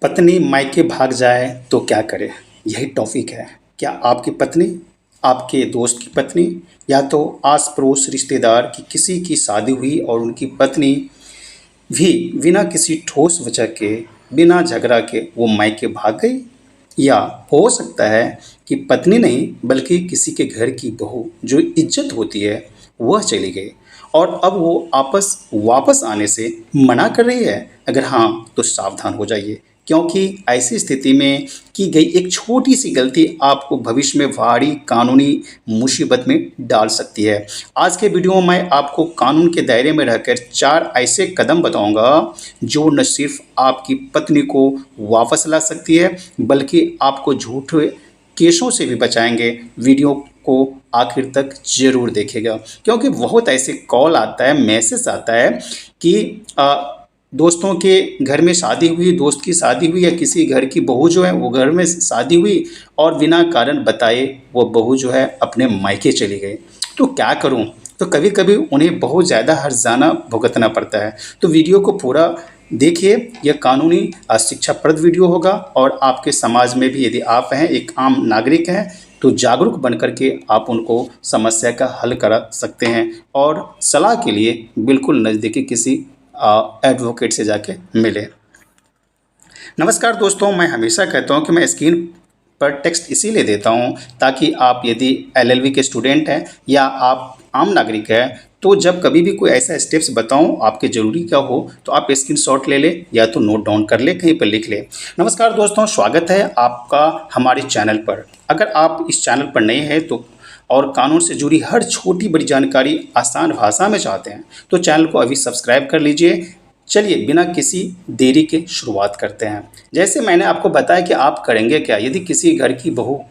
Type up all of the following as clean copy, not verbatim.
पत्नी मायके भाग जाए तो क्या करे, यही टॉपिक है। क्या आपकी पत्नी, आपके दोस्त की पत्नी या तो आस पड़ोस रिश्तेदार की किसी की शादी हुई और उनकी पत्नी भी बिना किसी ठोस वजह के, बिना झगड़ा के वो मायके भाग गई। या हो सकता है कि पत्नी नहीं बल्कि किसी के घर की बहू जो इज्जत होती है वह चली गई और अब वो आपस वापस आने से मना कर रही है। अगर हाँ तो सावधान हो जाइए, क्योंकि ऐसी स्थिति में की गई एक छोटी सी गलती आपको भविष्य में भारी कानूनी मुसीबत में डाल सकती है। आज के वीडियो में मैं आपको कानून के दायरे में रहकर 4 ऐसे कदम बताऊंगा जो न सिर्फ आपकी पत्नी को वापस ला सकती है बल्कि आपको झूठे केसों से भी बचाएंगे। वीडियो को आखिर तक जरूर देखेगा, क्योंकि बहुत ऐसे कॉल आता है, मैसेज आता है कि दोस्तों के घर में शादी हुई, दोस्त की शादी हुई या किसी घर की बहू जो है वो घर में शादी हुई और बिना कारण बताए वो बहू जो है अपने मायके चली गई। तो क्या करूं? तो कभी कभी उन्हें बहुत ज़्यादा हर्जाना भुगतना पड़ता है। तो वीडियो को पूरा देखिए, यह कानूनी शिक्षाप्रद वीडियो होगा और आपके समाज में भी यदि आप हैं, एक आम नागरिक हैं, तो जागरूक बन करके आप उनको समस्या का हल करा सकते हैं। और सलाह के लिए बिल्कुल नज़दीकी किसी एडवोकेट से जाके मिले। नमस्कार दोस्तों, मैं हमेशा कहता हूं कि मैं स्क्रीन पर टेक्स्ट इसीलिए देता हूं ताकि आप यदि एलएलबी के स्टूडेंट हैं या आप आम नागरिक हैं तो जब कभी भी कोई ऐसा स्टेप्स बताऊं आपके ज़रूरी क्या हो तो आप स्क्रीनशॉट ले लें या तो नोट डाउन कर ले, कहीं पर लिख लें। नमस्कार दोस्तों, स्वागत है आपका हमारे चैनल पर। अगर आप इस चैनल पर नए हैं तो और कानून से जुड़ी हर छोटी बड़ी जानकारी आसान भाषा में चाहते हैं तो चैनल को अभी सब्सक्राइब कर लीजिए। चलिए बिना किसी देरी के शुरुआत करते हैं। जैसे मैंने आपको बताया कि आप करेंगे क्या यदि किसी घर की बहू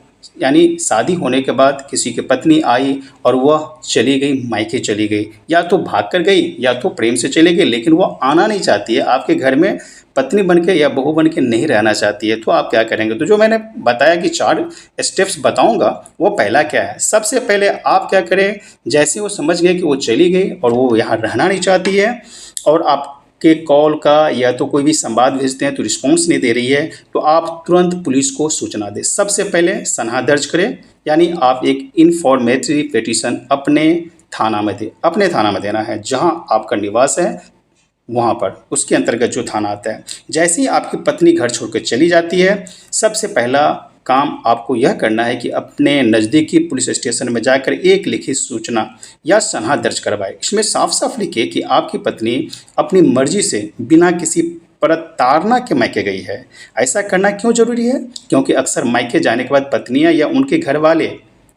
यानी शादी होने के बाद किसी की पत्नी आई और वह चली गई, मायके चली गई, या तो भाग कर गई या तो प्रेम से चली गई, लेकिन वह आना नहीं चाहती है आपके घर में, पत्नी बन के या बहू बन के नहीं रहना चाहती है, तो आप क्या करेंगे? तो जो मैंने बताया कि 4 स्टेप्स बताऊंगा, वो पहला क्या है? सबसे पहले आप क्या करें, जैसे वो समझ गए कि वो चली गई और वो यहाँ रहना नहीं चाहती है और आपके कॉल का या तो कोई भी संवाद भेजते हैं तो रिस्पॉन्स नहीं दे रही है, तो आप तुरंत पुलिस को सूचना दें। सबसे पहले सनहा दर्ज करें, यानी आप एक इन्फॉर्मेटरी पिटीशन अपने थाना में दें। अपने थाना में देना है जहाँ आपका निवास है, वहाँ पर उसके अंतर्गत जो थाना आता है। जैसे ही आपकी पत्नी घर छोड़कर चली जाती है, सबसे पहला काम आपको यह करना है कि अपने नज़दीकी पुलिस स्टेशन में जाकर एक लिखित सूचना या सनहा दर्ज करवाए। इसमें साफ साफ लिखे कि आपकी पत्नी अपनी मर्जी से बिना किसी प्रताड़ना के मायके गई है। ऐसा करना क्यों जरूरी है? क्योंकि अक्सर मायके जाने के बाद पत्नियां या उनके घर वाले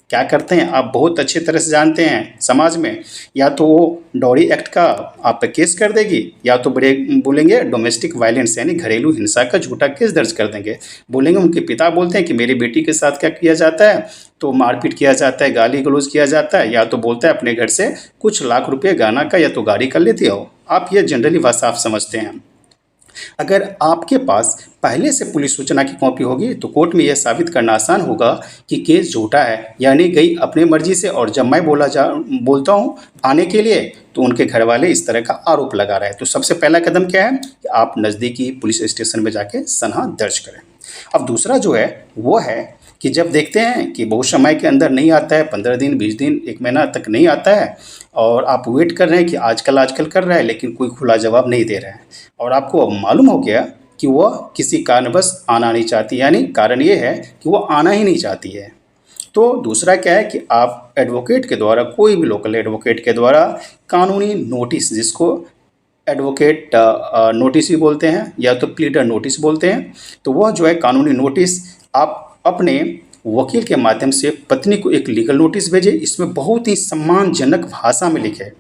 क्या करते हैं आप बहुत अच्छी तरह से जानते हैं। समाज में या तो वो डॉरी एक्ट का आप पे केस कर देगी या तो बोलेंगे डोमेस्टिक वायलेंस यानी घरेलू हिंसा का झूठा केस दर्ज कर देंगे। बोलेंगे उनके पिता बोलते हैं कि मेरी बेटी के साथ क्या किया जाता है, तो मारपीट किया जाता है, गाली गलौज किया जाता है, या तो बोलता है अपने घर से कुछ लाख रुपये गहना का या तो गाड़ी कर लेती हो। आप ये जनरली बात साफ समझते हैं। अगर आपके पास पहले से पुलिस सूचना की कॉपी होगी तो कोर्ट में यह साबित करना आसान होगा कि केस झूठा है, यानी गई अपने मर्जी से, और जब मैं बोलता हूँ आने के लिए तो उनके घर वाले इस तरह का आरोप लगा रहे हैं। तो सबसे पहला कदम क्या है कि आप नज़दीकी पुलिस स्टेशन में जाके सनहा दर्ज करें। अब दूसरा जो है वो है कि जब देखते हैं कि बहुत समय के अंदर नहीं आता है, 15 दिन, 20 दिन, 1 महीना तक नहीं आता है और आप वेट कर रहे हैं कि आजकल कर रहा है लेकिन कोई खुला जवाब नहीं दे रहे हैं और आपको अब मालूम हो गया कि वह किसी कारणवश आना नहीं चाहती, यानी कारण ये है कि वह आना ही नहीं चाहती है, तो दूसरा क्या है कि आप एडवोकेट के द्वारा, कोई भी लोकल एडवोकेट के द्वारा कानूनी नोटिस, जिसको एडवोकेट नोटिस ही बोलते हैं या तो प्लीडर नोटिस बोलते हैं, तो वह जो है कानूनी नोटिस आप अपने वकील के माध्यम से पत्नी को एक लीगल नोटिस भेजें। इसमें बहुत ही सम्मानजनक भाषा में लिखे,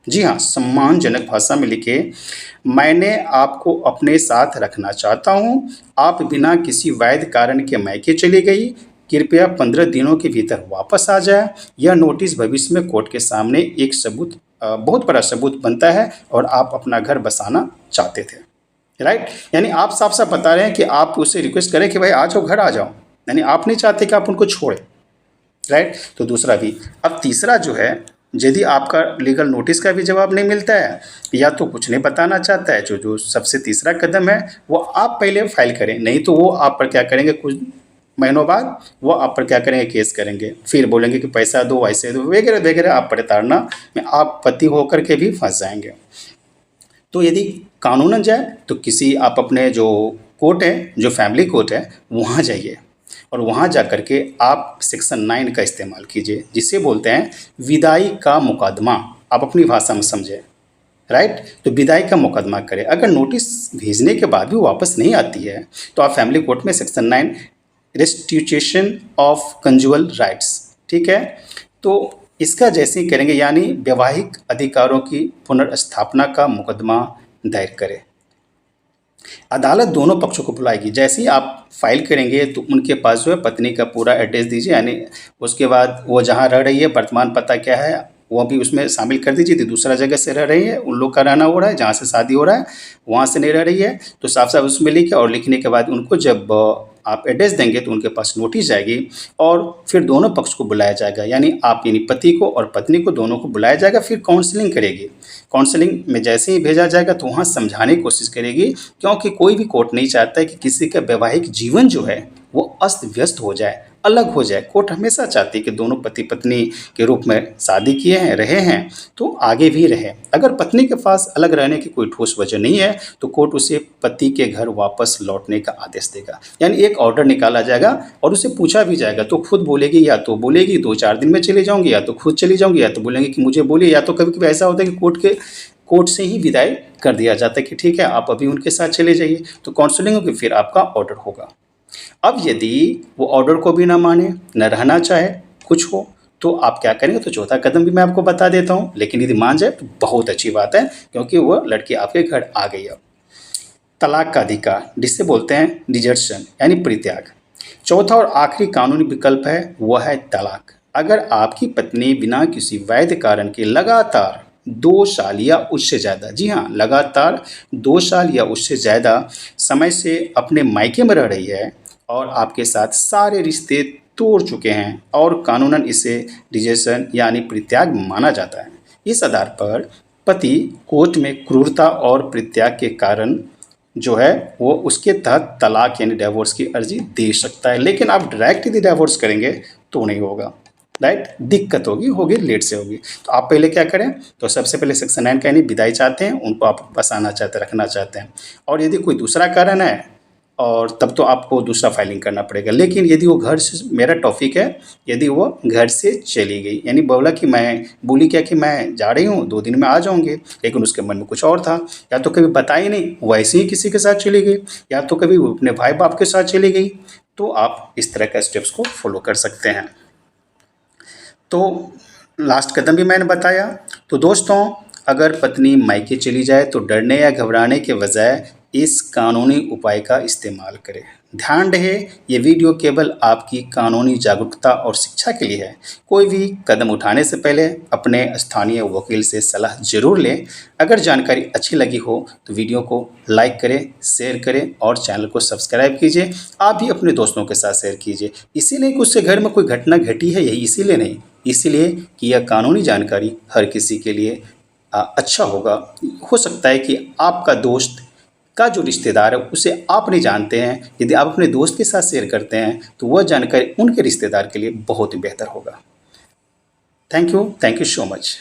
जी हाँ, सम्मानजनक भाषा में लिखे, मैंने आपको अपने साथ रखना चाहता हूँ, आप बिना किसी वैध कारण के मायके चली गई, कृपया 15 दिनों के भीतर वापस आ जाए। यह नोटिस भविष्य में कोर्ट के सामने एक सबूत, बहुत बड़ा सबूत बनता है और आप अपना घर बसाना चाहते थे, राइट। यानी आप साफ साफ बता रहे हैं कि आप उससे रिक्वेस्ट करें कि भाई आ जाओ, घर आ जाओ, यानी आप नहीं चाहते कि आप उनको छोड़ें, राइट। तो दूसरा भी। अब तीसरा जो है यदि आपका लीगल नोटिस का भी जवाब नहीं मिलता है या तो कुछ नहीं बताना चाहता है, जो जो सबसे तीसरा कदम है वो आप पहले फाइल करें, नहीं तो वो आप पर क्या करेंगे, कुछ महीनों बाद वो आप पर क्या करेंगे, केस करेंगे, फिर बोलेंगे कि पैसा दो, वैसे दो, वगैरह वगैरह, आप प्रताड़ना में आप पति होकर के भी फंस जाएंगे। तो यदि कानूनन जाए तो किसी आप अपने जो कोर्ट है, जो फैमिली कोर्ट है, वहाँ जाइए और वहाँ जा कर के आप सेक्शन 9 का इस्तेमाल कीजिए, जिसे बोलते हैं विदाई का मुकदमा। आप अपनी भाषा में समझें, राइट। तो विदाई का मुकदमा करें। अगर नोटिस भेजने के बाद भी वापस नहीं आती है तो आप फैमिली कोर्ट में सेक्शन 9 रेस्टिट्यूशन ऑफ कंजुअल राइट्स, ठीक है, तो इसका जैसे ही करेंगे, यानी वैवाहिक अधिकारों की पुनर्स्थापना का मुकदमा दायर करें। अदालत दोनों पक्षों को बुलाएगी। जैसे ही आप फाइल करेंगे तो उनके पास जो है पत्नी का पूरा एड्रेस दीजिए, यानी उसके बाद वो जहाँ रह रही है वर्तमान पता क्या है वो भी उसमें शामिल कर दीजिए। यदि दूसरा जगह से रह रही है, उन लोग का रहना हो रहा है, जहाँ से शादी हो रहा है वहाँ से नहीं रह रही है, तो साफ साफ उसमें लिखे, और लिखने के बाद उनको जब आप एड्रेस देंगे तो उनके पास नोटिस जाएगी और फिर दोनों पक्ष को बुलाया जाएगा, यानी आप यानी पति को और पत्नी को दोनों को बुलाया जाएगा। फिर काउंसलिंग करेगी। काउंसलिंग में जैसे ही भेजा जाएगा तो वहाँ समझाने की कोशिश करेगी, क्योंकि कोई भी कोर्ट नहीं चाहता है कि किसी का वैवाहिक जीवन जो है वो अस्त व्यस्त हो जाए, अलग हो जाए। कोर्ट हमेशा चाहती है कि दोनों पति पत्नी के रूप में शादी किए हैं, रहे हैं, तो आगे भी रहे। अगर पत्नी के पास अलग रहने की कोई ठोस वजह नहीं है तो कोर्ट उसे पति के घर वापस लौटने का आदेश देगा, यानी एक ऑर्डर निकाला जाएगा और उसे पूछा भी जाएगा तो खुद बोलेगी, या तो बोलेगी 2-4 दिन में चले जाऊंगी, या तो खुद चली जाऊंगी, या तो बोलेंगे कि मुझे बोलिए, या तो कभी कभी ऐसा होता है कि कोर्ट से ही विदाई कर दिया जाता है कि ठीक है आप अभी उनके साथ चले जाइए। तो काउंसलिंग होगी, फिर आपका ऑर्डर होगा। अब यदि वो ऑर्डर को भी ना माने, न रहना चाहे, कुछ हो, तो आप क्या करेंगे, तो चौथा कदम भी मैं आपको बता देता हूँ। लेकिन यदि मान जाए तो बहुत अच्छी बात है, क्योंकि वो लड़की आपके घर आ गई। अब तलाक का अधिकार, जिससे बोलते हैं डिजर्शन, यानी परित्याग। चौथा और आखिरी कानूनी विकल्प है वह है तलाक। अगर आपकी पत्नी बिना किसी वैध कारण के लगातार 2 साल या उससे ज़्यादा, जी हाँ, लगातार 2 साल या उससे ज़्यादा समय से अपने मायके में रह रही है और आपके साथ सारे रिश्ते तोड़ चुके हैं और कानूनन इसे डिजर्शन यानी परित्याग माना जाता है। इस आधार पर पति कोर्ट में क्रूरता और परित्याग के कारण जो है वो उसके तहत तलाक यानी डिवोर्स की अर्जी दे सकता है। लेकिन आप डायरेक्ट यदि डिवोर्स करेंगे तो नहीं होगा, राइट, दिक्कत होगी, लेट से होगी। तो आप पहले क्या करें, तो सबसे पहले सेक्शन 9 का यानी विदाई चाहते हैं, उनको आप बसाना चाहते हैं, रखना चाहते हैं, और यदि कोई दूसरा कारण है और तब तो आपको दूसरा फाइलिंग करना पड़ेगा। लेकिन यदि वो घर से, मेरा टॉपिक है, यदि वो घर से चली गई, यानी बोला कि मैं बोली क्या कि मैं जा रही हूँ 2 दिन में आ जाऊँगी, लेकिन उसके मन में कुछ और था, या तो कभी बताई नहीं, वैसे ही किसी के साथ चली गई, या तो कभी वो अपने भाई बाप के साथ चली गई, तो आप इस तरह का स्टेप्स को फॉलो कर सकते हैं। तो लास्ट कदम भी मैंने बताया। तो दोस्तों, अगर पत्नी मायके चली जाए तो डरने या घबराने के बजाय इस कानूनी उपाय का इस्तेमाल करें। ध्यान रहे, ये वीडियो केवल आपकी कानूनी जागरूकता और शिक्षा के लिए है। कोई भी कदम उठाने से पहले अपने स्थानीय वकील से सलाह जरूर लें। अगर जानकारी अच्छी लगी हो तो वीडियो को लाइक करें, शेयर करें और चैनल को सब्सक्राइब कीजिए। आप भी अपने दोस्तों के साथ शेयर कीजिए। इसीलिए कि उससे घर में कोई घटना घटी है, यही इसीलिए नहीं, इसलिए कि यह कानूनी जानकारी हर किसी के लिए अच्छा होगा। हो सकता है कि आपका दोस्त का जो रिश्तेदार है उसे आप नहीं जानते हैं, यदि आप अपने दोस्त के साथ शेयर करते हैं तो वह जानकारी उनके रिश्तेदार के लिए बहुत ही बेहतर होगा। Thank you so much.